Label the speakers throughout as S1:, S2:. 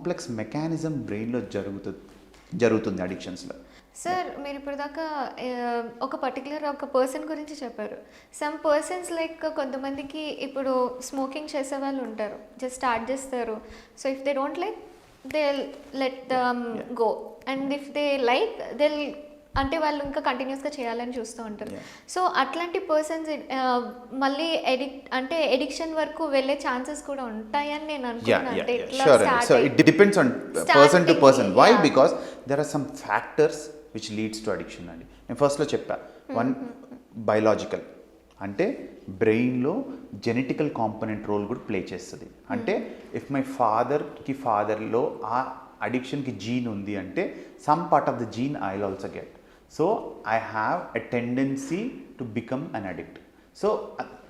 S1: Complex mechanism బ్రెయిన్లో జరుగుతుంది అడిక్షన్స్లో.
S2: Sir మీరు ఇప్పుడు దాకా ఒక పర్టికులర్ ఒక పర్సన్ గురించి చెప్పారు. సమ్ పర్సన్స్ లైక్ కొంతమందికి ఇప్పుడు స్మోకింగ్ చేసే వాళ్ళు ఉంటారు, జస్ట్ స్టార్ట్ చేస్తారు. So if they don't like they let them go, and if they like they అంటే వాళ్ళు ఇంకా కంటిన్యూస్గా చేయాలని చూస్తూ ఉంటారు. సో అట్లాంటి పర్సన్స్ మళ్ళీ ఎడిక్షన్ వరకు వెళ్ళే ఛాన్సెస్ కూడా ఉంటాయని నేను అనుకుంటున్నాను.
S1: So it depends on person to person. Why? Because there are some factors which leads to addiction అండి. నేను ఫస్ట్లో చెప్పా, వన్ బయలాజికల్, అంటే బ్రెయిన్లో జెనెటికల్ కాంపోనెంట్ రోల్ కూడా ప్లే చేస్తుంది. అంటే ఇఫ్ మై ఫాదర్లో ఆ అడిక్షన్కి జీన్ ఉంది అంటే some part of the gene I will also get. So I have a tendency to become an addict. So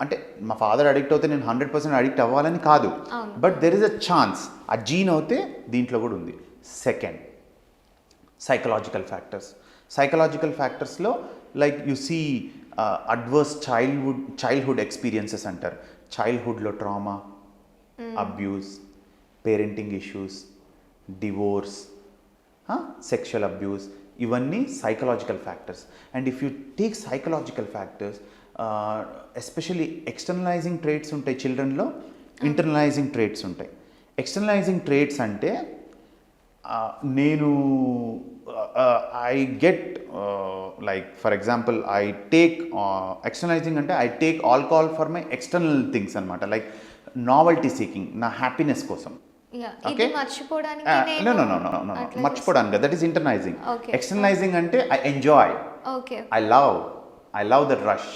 S1: అంటే మా ఫాదర్ అడిక్ట్ అవుతే నేను 100% అడిక్ట్ అవ్వాలని కాదు, but there is a chance ఆ జీన్ అవుతే దీంట్లో కూడా ఉంది. సెకండ్, సైకలాజికల్ ఫ్యాక్టర్స్లో like you see adverse childhood experiences అంటారు. చైల్డ్హుడ్లో trauma, abuse, parenting issues, divorce, sexual abuse, ఇవన్నీ psychological factors. And if you take psychological factors, especially externalising traits ఉంటాయి చిల్డ్రన్లో, ఇంటర్నలైజింగ్ ట్రేట్స్ ఉంటాయి. ఎక్స్టర్నలైజింగ్ ట్రేట్స్ అంటే నేను I get like for example I take externalising అంటే I take alcohol for my external things అనమాట, like novelty seeking, నా happiness కోసం. మర్చిపోవడానికి, దట్ ఈస్ ఇంటర్నలైజింగ్. ఎక్స్టర్నలైజింగ్ అంటే I enjoy, I love that rush,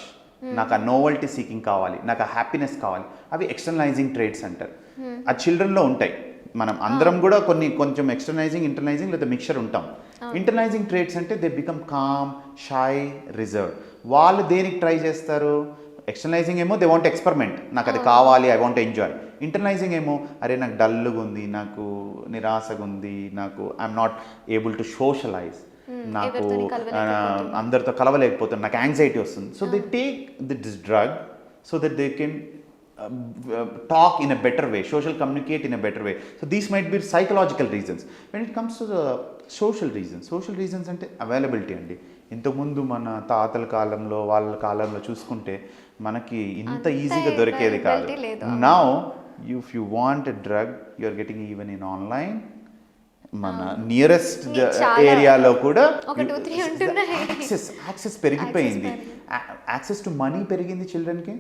S1: నాకు ఆ నోవెల్టీ సీకింగ్ కావాలి, నాకు ఆ హ్యాపీనెస్ కావాలి, అవి ఎక్స్టర్నలైజింగ్ ట్రేట్స్ అంటారు. ఆ చిల్డ్రన్లో ఉంటాయి. మనం అందరం కూడా కొంచెం ఎక్స్టర్నలైజింగ్, ఇంటర్నలైజింగ్ లేదా మిక్చర్ ఉంటాం. ఇంటర్నలైజింగ్ ట్రేట్స్ అంటే they become calm, shy, reserve. వాళ్ళు దేనికి ట్రై చేస్తారు? ఎక్స్టర్నలైజింగ్ ఏమో దే వాంట్ ఎక్స్పెరిమెంట్, నాకు అది కావాలి, ఐ వాంట్ ఎంజాయ్. ఇంటర్నలైజింగ్ ఏమో అరే నాకు డల్గా ఉంది, నాకు నిరాశగా ఉంది, నాకు I'm not able to socialise, నాకు అందరితో కలవలేకపోతున్నాను, నాకు యాంగ్జైటీ వస్తుంది. So they take this drug so that they can talk in a better way, social communicate in a better way. So these might be psychological reasons. When it comes to the social reasons అంటే availability అండి. ఇంతకుముందు మన తాతల కాలంలో వాళ్ళ కాలంలో చూసుకుంటే మనకి ఇంత ఈజీగా దొరికేది కాదు. Now if you want a drug you are getting even in online. మన నియరెస్ట్ ఏరియాలో కూడా యాక్సెస్ పెరిగిపోయింది. యాక్సెస్ టు మనీ పెరిగింది చిల్డ్రన్కి,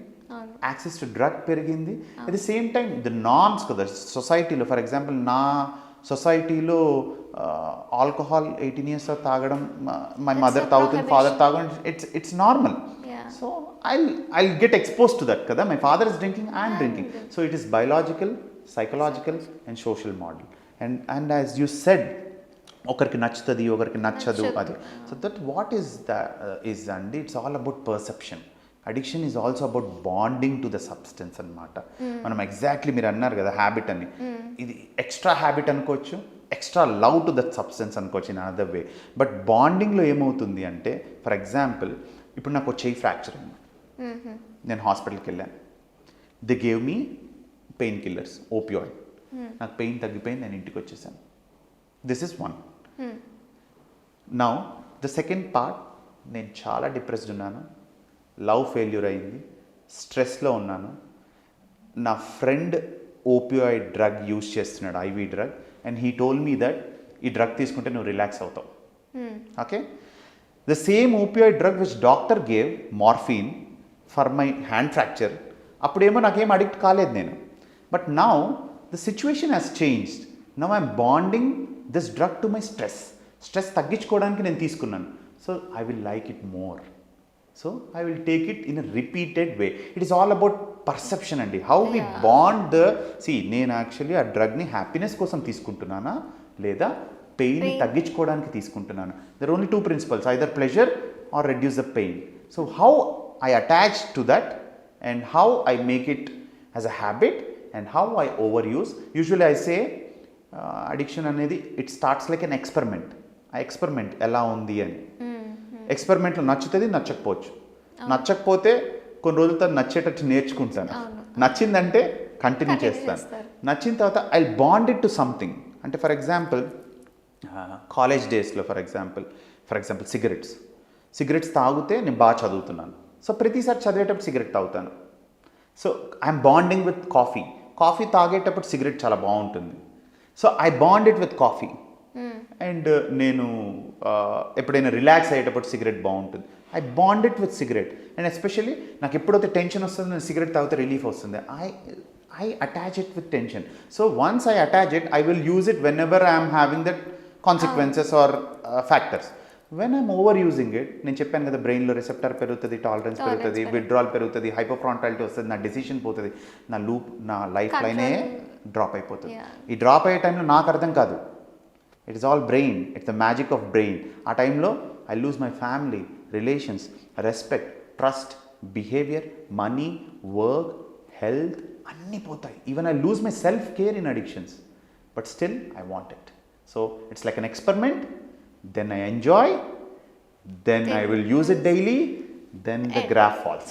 S1: యాక్సెస్ టు డ్రగ్ పెరిగింది. At the same time the norms కదా సొసైటీలో. ఫర్ ఎగ్జాంపుల్ నా సొసైటీలో ఆల్కహాల్ 18 years తాగడం, మై మదర్ తాగుతుంది, ఫాదర్ తాగడం, it's normal. So I get expose to that కదా. My father is drinking, I'm drinking. So it is biological, psychological and social model. And as you said, ఒకరికి నచ్చుతుంది, ఒకరికి నచ్చదు, అది. So that what is అండి, it's all about perception. Addiction is also about bonding to the substance అనమాట. మనం exactly మీరు అన్నారు కదా హ్యాబిట్ అని, ఇది ఎక్స్ట్రా హ్యాబిట్ అనుకోవచ్చు, extra love to that substance అనుకోవచ్చు ఇన్ అనదర్ వే. బట్ బాండింగ్లో ఏమవుతుంది అంటే, ఫర్ ఎగ్జాంపుల్ ఇప్పుడు నాకు చెయ్యి ఫ్రాక్చర్ ఉంది, నేను హాస్పిటల్కి వెళ్ళాను, they gave me pain killers, opioid, నాకు పెయిన్ తగ్గిపోయింది, నేను ఇంటికి వచ్చేసాను. This is one. Now the second part, నేను చాలా డిప్రెస్డ్ ఉన్నాను, లవ్ ఫెయిల్యూర్ అయింది, స్ట్రెస్లో ఉన్నాను, నా ఫ్రెండ్ ఓపియాయిడ్ డ్రగ్ యూజ్ చేస్తున్నాడు, ivy drug, and he told me that ఈ డ్రగ్ తీసుకుంటే నువ్వు రిలాక్స్ అవుతావు. Okay, the same opioid drug which doctor gave, morphine, for my hand fracture, అప్పుడేమో నాకేం అడిక్ట్ కాలేదు నేను. But now the situation has changed. Now I'm bonding this drug to my stress తగ్గించుకోవడానికి నేను తీసుకున్నాను. So I will like it more. So I will take it in a repeated way. It is all about perception అండి. How we bond నేను actually ఆ డ్రగ్ని happiness కోసం తీసుకుంటున్నానా లేదా పెయిన్ తగ్గించుకోవడానికి తీసుకుంటున్నాను. There only two principles, either pleasure or reduce the pain. So how I attach to that and how I make it as a habit and how I overuse. Usually I say addiction అనేది it starts like an experiment. ఆ experiment ఎలా ఉంది అని, ఎక్స్పెరిమెంట్లో నచ్చుతుంది, నచ్చకపోవచ్చు. నచ్చకపోతే కొన్ని రోజుల తర్వాత నచ్చేటట్టు నేర్చుకుంటాను. నచ్చిందంటే కంటిన్యూ చేస్తాను. నచ్చిన తర్వాత I bond it to something. అంటే ఫర్ ఎగ్జాంపుల్ కాలేజ్ డేస్లో ఫర్ ఎగ్జాంపుల్ సిగరెట్స్ తాగితే నేను బాగా చదువుతున్నాను. సో ప్రతిసారి చదివేటప్పుడు సిగరెట్ తాగుతాను. So I'm bonding with coffee తాగేటప్పుడు సిగరెట్ చాలా బాగుంటుంది. So I bond it with coffee. And నేను ఎప్పుడైనా రిలాక్స్ అయ్యేటప్పుడు సిగరెట్ బాగుంటుంది. I bond it with cigarette. And especially నాకు ఎప్పుడైతే టెన్షన్ వస్తుందో నేను సిగరెట్ తాగితే రిలీఫ్ వస్తుంది. I attach it with tension. So once I attach it, I will use it whenever I am having that consequences or factors. When I'm overusing it, నేను చెప్పాను కదా బ్రెయిన్లో రిసెప్టర్ పెరుగుతుంది, టాలరెన్స్ పెరుగుతుంది, విత్డ్రాల్ పెరుగుతుంది, హైపోఫ్రాంటాలిటీ వస్తుంది, నా డెసిషన్ పోతుంది, నా లైఫ్ లైనే డ్రాప్ అయిపోతుంది. ఈ డ్రాప్ అయ్యే టైంలో నాకు అర్థం కాదు. It is all brain, it's the magic of brain. ఆ టైంలో I lose my family, relations, respect, trust, behaviour, money, work, health అన్నీ పోతాయి. Even I lose my self care in addictions, but still I want it. So it's like an experiment. Then I enjoy, then I will use it daily, then the graph falls.